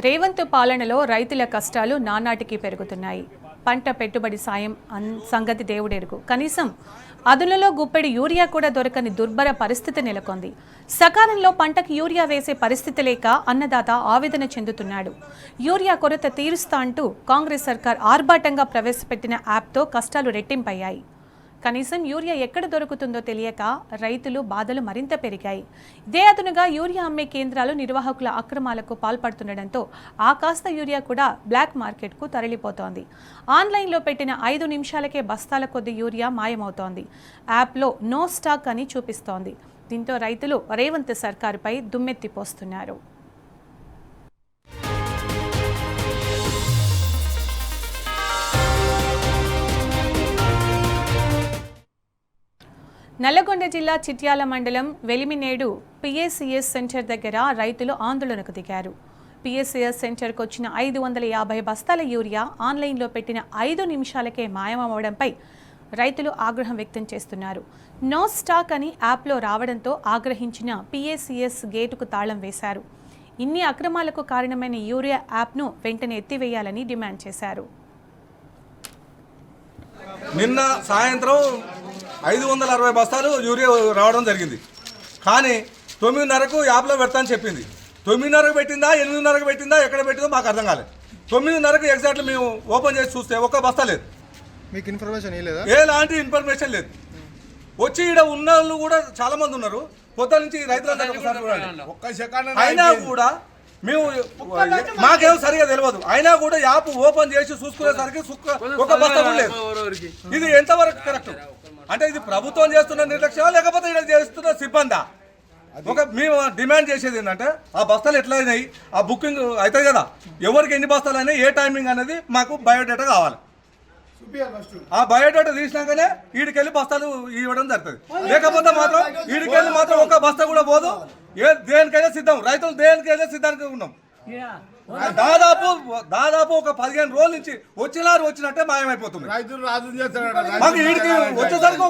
రేవంత్ పాలనలో రైతుల కష్టాలు నానాటికి పెరుగుతున్నాయి. పంట పెట్టుబడి సాయం సంగతి దేవుడెరుగు. కనీసం అదులలో గుప్పెడి యూరియా కూడా దొరకని దుర్భర పరిస్థితి నెలకొంది. సకాలంలో పంటకు యూరియా వేసే పరిస్థితి లేక అన్నదాత ఆవేదన చెందుతున్నాడు. యూరియా కొరత తీరుస్తా అంటూ కాంగ్రెస్ సర్కార్ ఆర్భాటంగా ప్రవేశపెట్టిన యాప్తో కష్టాలు రెట్టింపయ్యాయి. కనీసం యూరియా ఎక్కడ దొరుకుతుందో తెలియక రైతులు బాధలు మరింత పెరిగాయి. ఇదే అదునుగా యూరియా అమ్మే కేంద్రాలు నిర్వాహకుల అక్రమాలకు పాల్పడుతుండటంతో ఆ కాస్త యూరియా కూడా బ్లాక్ మార్కెట్కు తరలిపోతోంది. ఆన్లైన్లో పెట్టిన 5 నిమిషాలకే బస్తాల కొద్ది యూరియా మాయమవుతోంది. యాప్లో నో స్టాక్ అని చూపిస్తోంది. దీంతో రైతులు రేవంత్ సర్కారుపై దుమ్మెత్తిపోస్తున్నారు. నల్లగొండ జిల్లా చిట్యాల మండలం వెలిమినేడు పిఎస్సిఎస్ సెంటర్ దగ్గర రైతులు ఆందోళనకు దిగారు. పిఎస్సిఎస్ సెంటర్కు వచ్చిన 550 బస్తాల యూరియా ఆన్లైన్లో పెట్టిన 5 నిమిషాలకే మాయమవడంపై రైతులు ఆగ్రహం వ్యక్తం చేస్తున్నారు. నో స్టాక్ అని యాప్లో రావడంతో ఆగ్రహించిన పిఎస్సిఎస్ గేటుకు తాళం వేశారు. ఇన్ని అక్రమాలకు కారణమైన యూరియా యాప్ను వెంటనే ఎత్తివేయాలని డిమాండ్ చేశారు. నిన్న సాయంత్రం 560 బస్తాలు యూరియా రావడం జరిగింది. కానీ 9:30కు యాప్లో పెడతానని చెప్పింది. 9:30కు పెట్టిందా 8:30కు పెట్టిందా ఎక్కడ పెట్టిందో మాకు అర్థం కాలేదు. 9:30కు ఎగ్జాక్ట్లీ మేము ఓపెన్ చేసి చూస్తే ఒక్క బస్తా లేదు. మీకు ఇన్ఫర్మేషన్ లేదా? ఎలాంటి ఇన్ఫర్మేషన్ లేదు. వచ్చి ఇక్కడ ఉన్న వాళ్ళు కూడా చాలా మంది ఉన్నారు. కొత్త నుంచి రైతులందరూ అయినా కూడా మేము మాకేమో సరిగా తెలియదు. అయినా కూడా యాప్ ఓపెన్ చేసి చూసుకునేసరికి ఒక బస్తా కూడా లేదు. ఇది ఎంతవరకు కరెక్ట్? అంటే ఇది ప్రభుత్వం చేస్తున్న నిర్లక్ష్యమా లేకపోతే ఇక్కడ చేస్తున్న సిబ్బందా? మేము డిమాండ్ చేసేది ఏంటంటే ఆ బస్తాలు ఎట్లా అయినాయి, ఆ బుకింగ్ అవుతుంది కదా, ఎవరికి ఎన్ని బస్తాలు అయినాయి, ఏ టైమింగ్ అనేది మాకు బయోడేటా కావాలి. ఆ బయోడేటా తీసినాకనే వీడికెళ్ళి బస్తాలు ఇవ్వడం జరుగుతుంది. లేకపోతే మాత్రం వీడికెళ్ళి మాత్రం ఒక బస్తా కూడా పోదు. దేనికైనా సిద్ధం, రైతులు దేనికైనా సిద్ధానికి ఉన్నాం. దాదాపు ఒక 15 రోజుల నుంచి వచ్చినట్టే మాయమైపోతుంది. రైతులు రాజు చేస్తాడు మాకు వీడికి వచ్చేసరికి